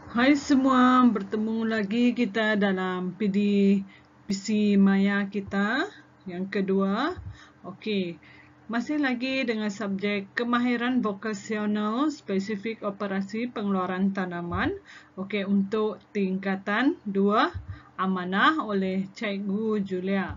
Hai semua, bertemu lagi kita dalam PDPC Maya kita yang kedua. Okey, masih lagi dengan subjek kemahiran vokasional spesifik operasi pengeluaran tanaman. Okey, untuk tingkatan 2 amanah oleh Cikgu Julia.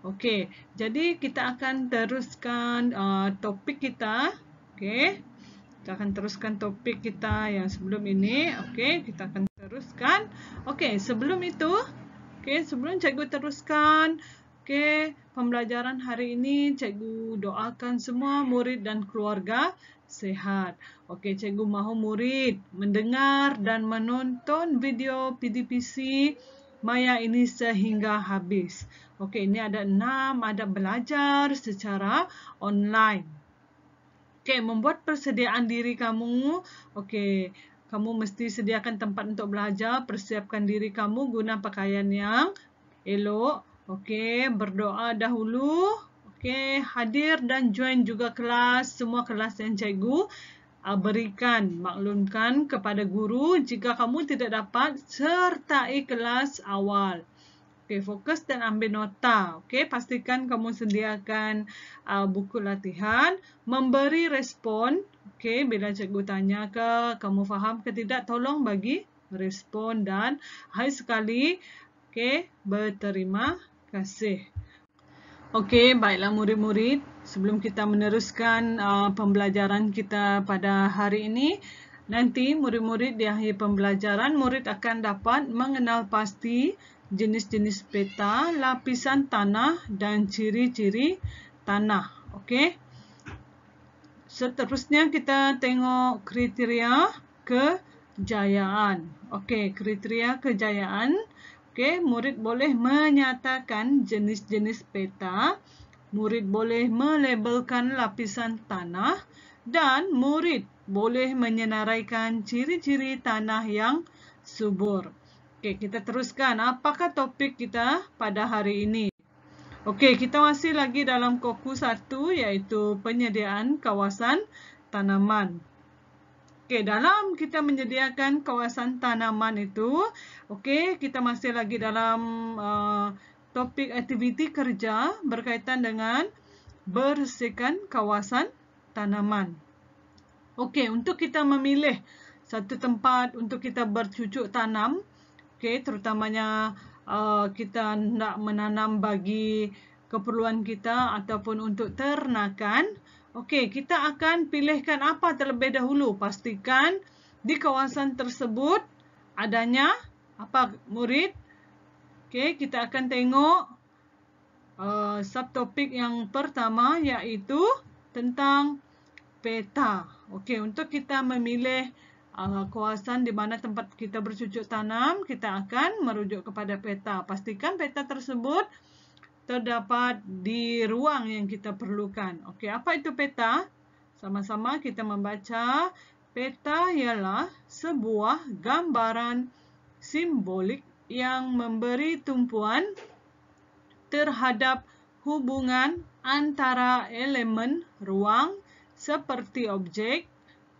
Okey, jadi kita akan teruskan topik kita. Okey. Kita akan teruskan topik kita yang sebelum ini. Okey, kita akan teruskan. Okey, sebelum itu, sebelum cikgu teruskan, pembelajaran hari ini cikgu doakan semua murid dan keluarga sihat. Okey, cikgu mahu murid mendengar dan menonton video PDPC Maya ini sehingga habis. Okey, ini ada 6, ada belajar secara online. Okey, membuat persediaan diri kamu. Okey, kamu mesti sediakan tempat untuk belajar, persiapkan diri kamu guna pakaian yang elok. Okey, berdoa dahulu. Okey, hadir dan join juga kelas, semua kelas yang cikgu berikan. Maklumkan kepada guru jika kamu tidak dapat sertai kelas awal. Okey, fokus dan ambil nota. Okey, pastikan kamu sediakan buku latihan, memberi respon. Okey, bila cikgu tanya ke kamu faham ke tidak, tolong bagi respon dan hai sekali. Okey, berterima kasih. Okey, baiklah murid-murid, sebelum kita meneruskan pembelajaran kita pada hari ini, nanti murid-murid di akhir pembelajaran, murid akan dapat mengenal pasti jenis-jenis peta, lapisan tanah dan ciri-ciri tanah. Okey. Seterusnya kita tengok kriteria kejayaan. Okey, kriteria kejayaan. Okey, murid boleh menyatakan jenis-jenis peta, murid boleh melabelkan lapisan tanah, dan murid boleh menyenaraikan ciri-ciri tanah yang subur. Okey, kita teruskan. Apakah topik kita pada hari ini? Okey, kita masih lagi dalam koku 1 iaitu penyediaan kawasan tanaman. Okey, dalam kita menyediakan kawasan tanaman itu, okey, kita masih lagi dalam topik aktiviti kerja berkaitan dengan bersihkan kawasan tanaman. Okey, untuk kita memilih satu tempat untuk kita bercucuk tanam, okey, terutamanya kita nak menanam bagi keperluan kita ataupun untuk ternakan. Okey, kita akan pilihkan apa terlebih dahulu. Pastikan di kawasan tersebut adanya apa, murid? Okey, kita akan tengok subtopik yang pertama iaitu tentang peta. Okey, untuk kita memilih kawasan di mana tempat kita bercucuk tanam, kita akan merujuk kepada peta. Pastikan peta tersebut terdapat di ruang yang kita perlukan. Okey, apa itu peta? Sama-sama kita membaca. Peta ialah sebuah gambaran simbolik yang memberi tumpuan terhadap hubungan antara elemen ruang seperti objek,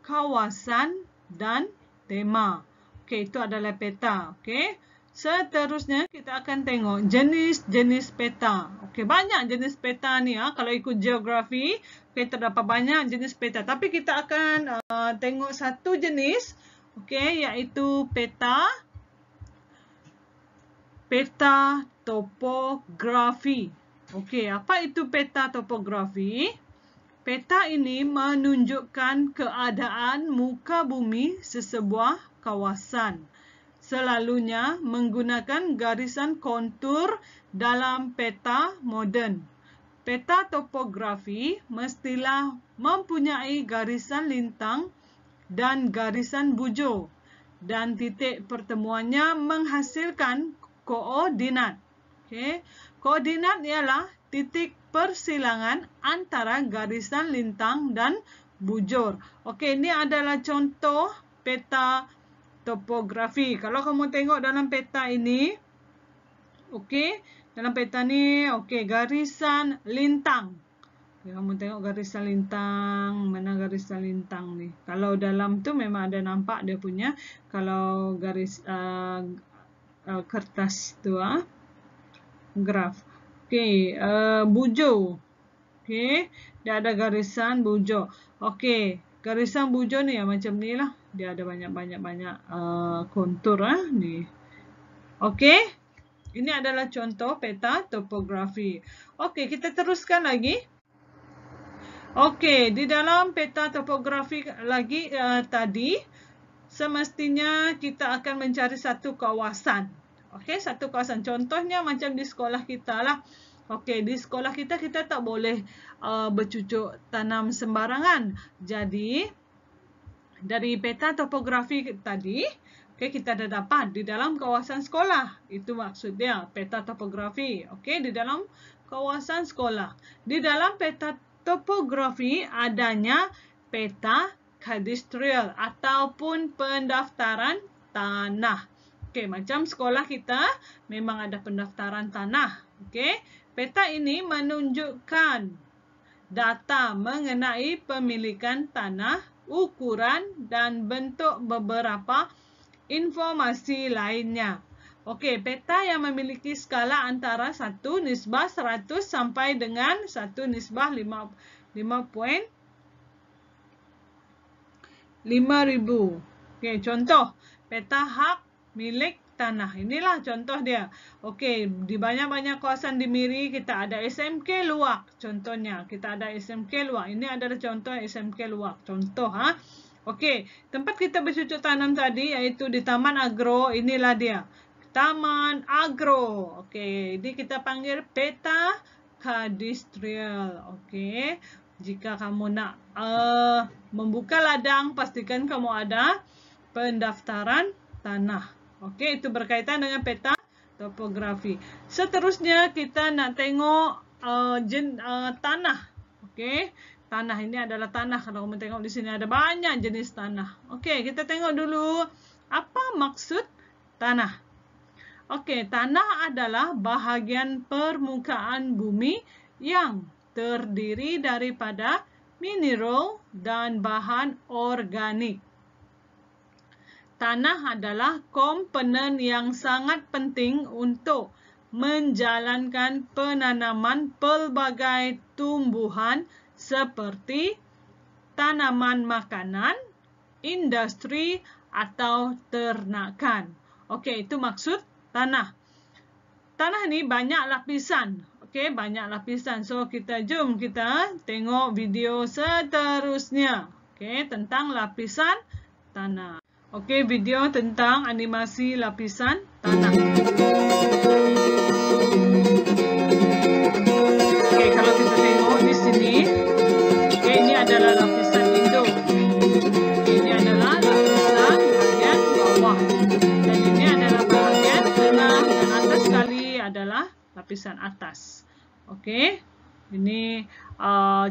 kawasan dan tema. Okey, itu adalah peta. Okey. Seterusnya kita akan tengok jenis-jenis peta. Okey, banyak jenis peta ni kalau ikut geografi, okey, terdapat banyak jenis peta. Tapi kita akan tengok satu jenis, okey, iaitu peta topografi. Okey, apa itu peta topografi? Peta ini menunjukkan keadaan muka bumi sesebuah kawasan. Selalunya menggunakan garisan kontur dalam peta moden. Peta topografi mestilah mempunyai garisan lintang dan garisan bujur, dan titik pertemuannya menghasilkan koordinat. Okay. Koordinat ialah titik persilangan antara garisan lintang dan bujur. Okey, ini adalah contoh peta topografi. Kalau kamu tengok dalam peta ini, okey, dalam peta ni, okey, garisan lintang. Kamu tengok garis lintang, mana garis lintang nih. Kalau dalam tuh memang ada nampak dia punya. Kalau garis kertas tuh graf. Oke, bujo. Oke, dia ada garisan bujo. Oke, garisan bujo nih ya macam ni lah. Dia ada banyak kontur nih. Oke, ini adalah contoh peta topografi. Oke, kita teruskan lagi. Oke, di dalam peta topografi lagi tadi, semestinya kita akan mencari satu kawasan. Oke, satu kawasan. Contohnya macam di sekolah kita lah. Oke, di sekolah kita tak boleh bercucuk tanam sembarangan. Jadi, dari peta topografi tadi, kita dah dapat di dalam kawasan sekolah. Itu maksudnya peta topografi. Oke, di dalam kawasan sekolah. Di dalam peta topografi adanya peta kadastrial ataupun pendaftaran tanah. Oke, macam sekolah kita memang ada pendaftaran tanah. Oke, peta ini menunjukkan data mengenai pemilikan tanah, ukuran dan bentuk beberapa informasi lainnya. Oke, peta yang memiliki skala antara 1:100 sampai dengan 1:5.000. Oke, contoh peta hak milik tanah. Inilah contoh dia. Oke, di banyak-banyak kawasan di Miri kita ada SMK Luwak. Contohnya, kita ada SMK Luwak. Ini adalah contoh SMK Luwak. Contoh, Oke, tempat kita bercocok tanam tadi yaitu di Taman Agro. Inilah dia. Taman Agro. Oke, ini kita panggil peta kadastrial. Oke, jika kamu nak membuka ladang, pastikan kamu ada pendaftaran tanah. Oke, itu berkaitan dengan peta topografi. Seterusnya kita nak tengok tanah. Oke, tanah ini adalah tanah. Kalau kamu tengok di sini ada banyak jenis tanah. Oke, kita tengok dulu apa maksud tanah. Oke, tanah adalah bahagian permukaan bumi yang terdiri daripada mineral dan bahan organik. Tanah adalah komponen yang sangat penting untuk menjalankan penanaman pelbagai tumbuhan seperti tanaman makanan, industri, atau ternakan. Oke, itu maksud tanah. Tanah ni banyak lapisan. Oke, banyak lapisan. So, kita tengok video seterusnya. Oke, tentang lapisan tanah. Oke, video tentang animasi lapisan tanah. Oke, kalau kita tengok di sini, oke, ini adalah lapisan induk. Ini adalah lapisan bagian bawah. Dan ini adalah bagian tengah dan atas sekali adalah lapisan atas. Oke, ini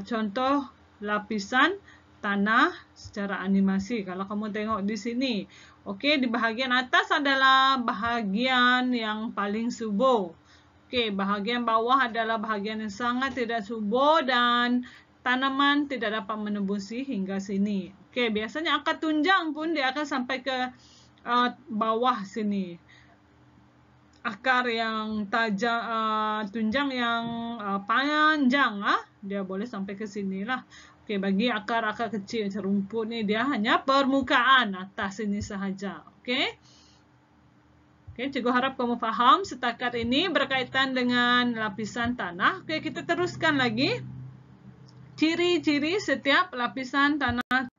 contoh lapisan tanah secara animasi. Kalau kamu tengok di sini, oke, di bahagian atas adalah bahagian yang paling subur. Oke, bahagian bawah adalah bahagian yang sangat tidak subur dan tanaman tidak dapat menembusi hingga sini. Oke, biasanya akar tunjang pun dia akan sampai ke bawah sini. Akar yang tajam, tunjang yang panjang, dia boleh sampai ke sini lah. Oke, bagi akar-akar kecil serumput ni dia hanya permukaan atas ini sahaja. Oke. Oke, cikgu harap kamu faham setakat ini berkaitan dengan lapisan tanah. Oke, kita teruskan lagi. Ciri-ciri setiap lapisan tanah.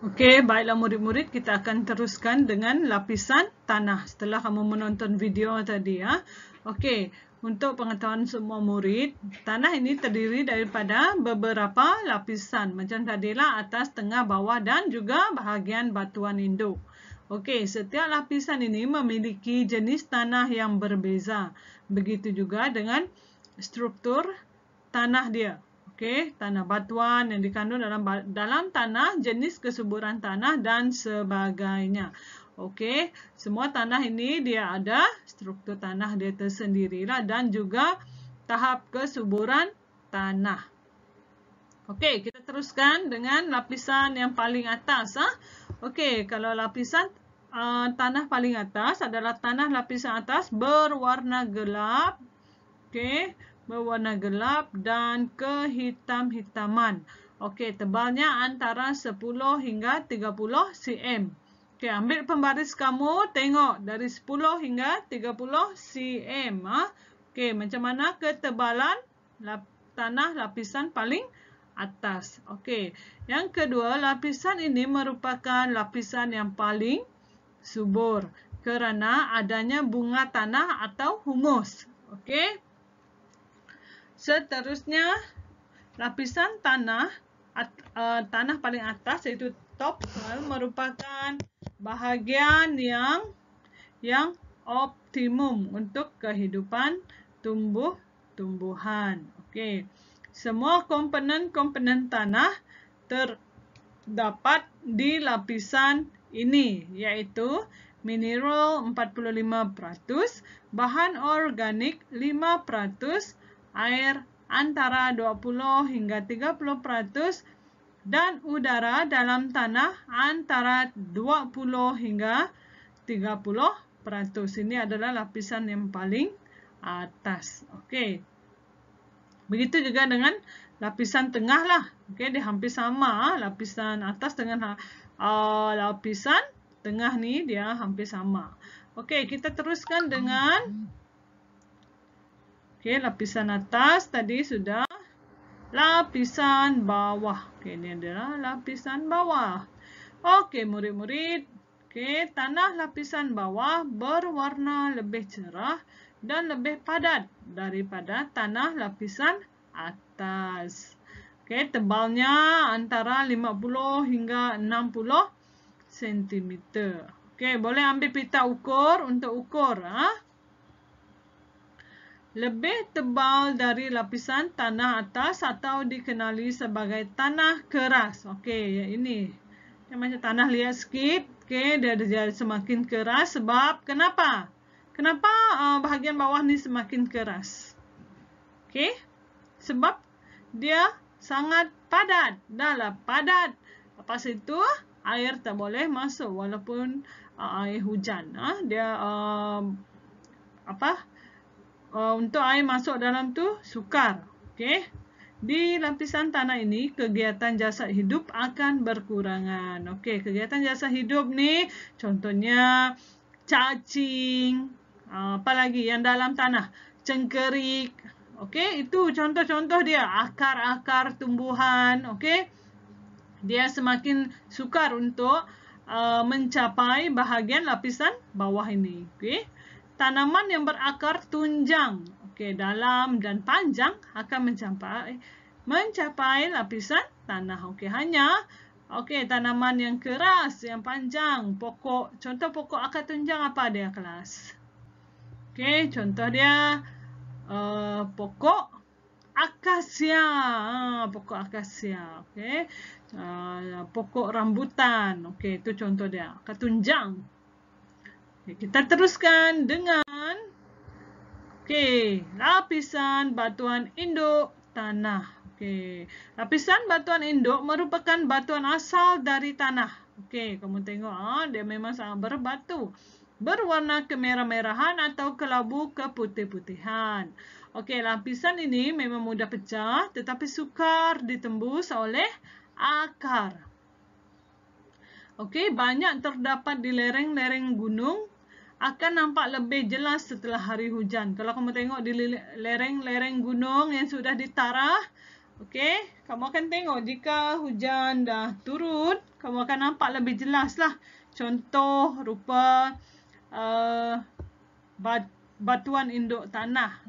Oke, baiklah murid-murid, kita akan teruskan dengan lapisan tanah setelah kamu menonton video tadi ya. Oke, untuk pengetahuan semua murid, tanah ini terdiri daripada beberapa lapisan. Macam tadilah atas, tengah, bawah dan juga bahagian batuan induk. Oke, setiap lapisan ini memiliki jenis tanah yang berbeza. Begitu juga dengan struktur tanah dia. Oke, tanah batuan yang dikandung dalam tanah, jenis kesuburan tanah dan sebagainya. Oke, semua tanah ini dia ada struktur tanah dia tersendirilah dan juga tahap kesuburan tanah. Okey, kita teruskan dengan lapisan yang paling atas. Okey, kalau lapisan tanah paling atas adalah tanah lapisan atas berwarna gelap. Okey, berwarna gelap dan kehitam-hitaman. Okey, tebalnya antara 10 hingga 30 cm. Okey, ambil pembaris kamu, tengok dari 10 hingga 30 cm. Okey, macam mana ketebalan tanah lapisan paling atas. Okey, yang kedua, lapisan ini merupakan lapisan yang paling subur kerana adanya bunga tanah atau humus. Okey. Seterusnya, lapisan tanah paling atas iaitu top soil merupakan bahagian yang optimum untuk kehidupan tumbuh-tumbuhan. Okey. Semua komponen-komponen tanah terdapat di lapisan ini, iaitu mineral 45%, bahan organik 5%, air antara 20 hingga 30%, dan udara dalam tanah antara 20 hingga 30%. Ini adalah lapisan yang paling atas. Okey. Begitu juga dengan lapisan tengah lah. Okey, dia hampir sama. Lapisan atas dengan lapisan tengah ni dia hampir sama. Okey, kita teruskan dengan lapisan atas tadi sudah. Lapisan bawah. Okey, ini adalah lapisan bawah. Okey, murid-murid. Okey, tanah lapisan bawah berwarna lebih cerah dan lebih padat daripada tanah lapisan atas. Okey, tebalnya antara 50 hingga 60 cm. Okey, boleh ambil pita ukur untuk ukur. Lebih tebal dari lapisan tanah atas atau dikenali sebagai tanah keras. Okey, ini. Macam tanah liat sikit. Okey, dia semakin keras sebab kenapa? Kenapa bahagian bawah ni semakin keras? Okey, sebab dia sangat padat. Dah padat. Lepas itu air tak boleh masuk walaupun air hujan. Dia untuk air masuk dalam tu sukar. Okey. Di lapisan tanah ini kegiatan jasad hidup akan berkurangan. Okey, kegiatan jasad hidup ni contohnya cacing, apalagi yang dalam tanah, cengkerik. Okey, itu contoh-contoh dia, akar-akar tumbuhan. Okey, dia semakin sukar untuk mencapai bahagian lapisan bawah ini. Okey, tanaman yang berakar tunjang, okey, dalam dan panjang akan mencapai lapisan tanah. Okey, tanaman yang keras, yang panjang, contoh pokok akar tunjang apa dia kelas? Okey, contoh dia pokok akasia. Pokok akasia. Okey. Pokok rambutan. Okey, itu contoh dia. Akar tunjang. Okay, kita teruskan dengan lapisan batuan induk tanah. Okey, lapisan batuan induk merupakan batuan asal dari tanah. Okey, kamu tengok dia memang sangat berbatu. Berwarna kemerah-merahan atau kelabu keputih-putihan. Okey, lapisan ini memang mudah pecah tetapi sukar ditembus oleh akar. Okey, banyak terdapat di lereng-lereng gunung, akan nampak lebih jelas setelah hari hujan. Kalau kamu tengok di lereng-lereng gunung yang sudah ditarah, okey, kamu akan tengok jika hujan dah turun, kamu akan nampak lebih jelas lah. Contoh rupa batuan induk tanah.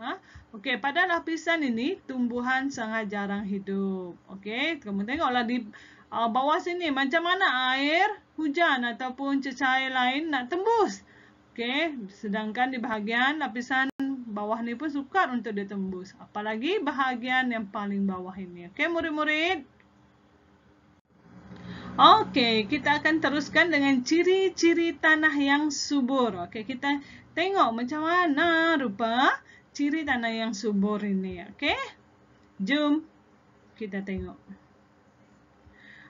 Okey, pada lapisan ini tumbuhan sangat jarang hidup. Okey, kamu tengoklah di bawah sini macam mana air hujan ataupun cecair lain nak tembus. Okey, sedangkan di bahagian lapisan bawah ni pun sukar untuk ditembus. Apalagi bahagian yang paling bawah ini. Okey, murid-murid. Okey, kita akan teruskan dengan ciri-ciri tanah yang subur. Okey, kita tengok macam mana rupa ciri tanah yang subur ini. Okey, jom kita tengok.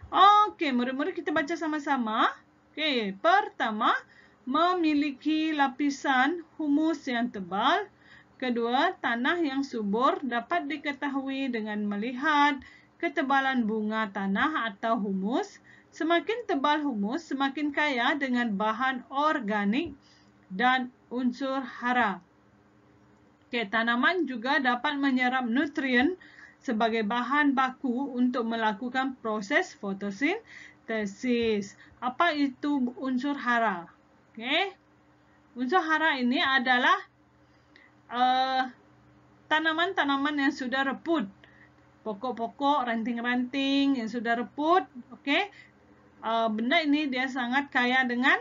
Oke, murid-murid kita baca sama-sama. Oke, pertama, memiliki lapisan humus yang tebal. Kedua, tanah yang subur dapat diketahui dengan melihat ketebalan bunga tanah atau humus. Semakin tebal humus, semakin kaya dengan bahan organik dan unsur hara. Oke, tanaman juga dapat menyerap nutrien sebagai bahan baku untuk melakukan proses fotosintesis. Apa itu unsur hara? Oke, unsur hara ini adalah tanaman-tanaman yang sudah reput, pokok-pokok, ranting-ranting yang sudah reput. Oke, benda ini dia sangat kaya dengan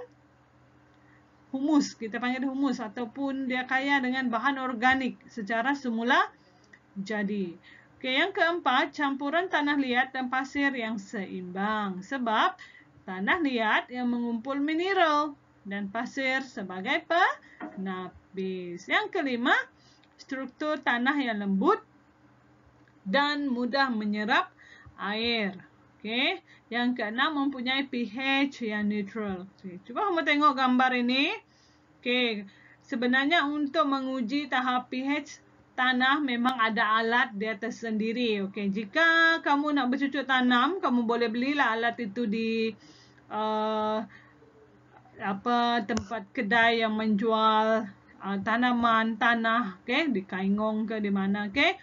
humus, kita panggil humus, ataupun dia kaya dengan bahan organik secara semula jadi. Oke, yang keempat, campuran tanah liat dan pasir yang seimbang. Sebab tanah liat yang mengumpul mineral dan pasir sebagai penapis. Yang kelima, struktur tanah yang lembut dan mudah menyerap air. Oke, yang keenam, mempunyai pH yang neutral. Cuba kamu tengok gambar ini. Oke, sebenarnya untuk menguji tahap pH tanah memang ada alat dia tersendiri. Oke, jika kamu nak bercucuk tanam, kamu boleh belilah alat itu di tempat kedai yang menjual tanaman tanah, oke, di Kaingong ke di mana, oke.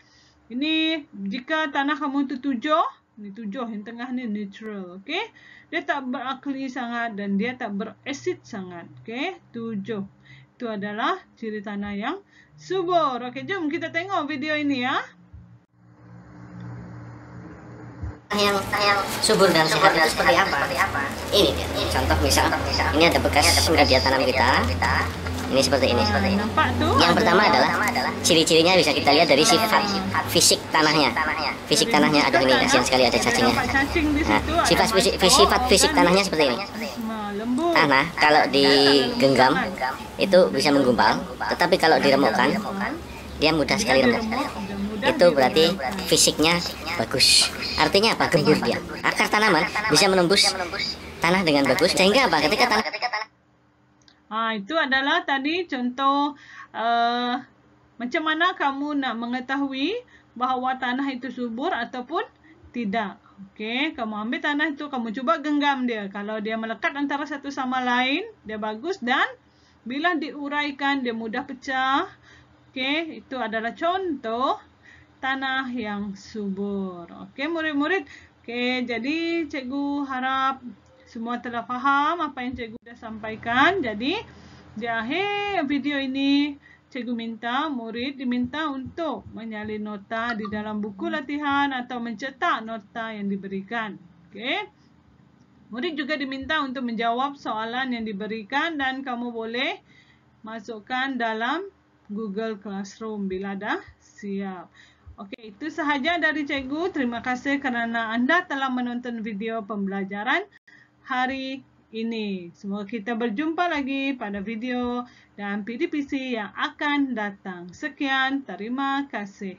Ini jika tanah kamu itu 7, ini 7, yang tengah ni neutral, oke. Dia tak berakli sangat dan dia tak berasid sangat, oke. 7. Itu adalah ciri tanah yang subur. Oke, jom kita tengok video ini ya. Yang subur dan sehat itu seperti apa? Ini contoh misal, ini ada bekas media tanam kita. Ini seperti ini. Nampak tuh? Yang pertama adalah ciri-cirinya bisa kita lihat dari sifat fisik tanahnya. Fisik tanahnya, aduh ini kasihan sekali ada cacingnya. Nah, sifat fisik tanahnya seperti ini. Tanah kalau digenggam itu bisa menggumpal, tetapi kalau diremukkan dia mudah sekali remuk. Itu berarti fisiknya bagus. Artinya apa? Gembur dia. Akar tanaman bisa menembus tanah dengan bagus, sehingga apa? Ketika tanah itu adalah tadi contoh macam mana kamu nak mengetahui bahawa tanah itu subur ataupun tidak. Okey, kamu ambil tanah itu, kamu cuba genggam dia. Kalau dia melekat antara satu sama lain, dia bagus, dan bila diuraikan dia mudah pecah. Okey, itu adalah contoh tanah yang subur. Okey, murid-murid. Okey, jadi cikgu harap semua telah faham apa yang cikgu dah sampaikan. Jadi, di akhir video ini, cikgu minta murid diminta untuk menyalin nota di dalam buku latihan atau mencetak nota yang diberikan. Okey. Murid juga diminta untuk menjawab soalan yang diberikan dan kamu boleh masukkan dalam Google Classroom bila dah siap. Okey, itu sahaja dari cikgu. Terima kasih kerana anda telah menonton video pembelajaran hari ini. Semoga kita berjumpa lagi pada video dan PDPC yang akan datang. Sekian, terima kasih.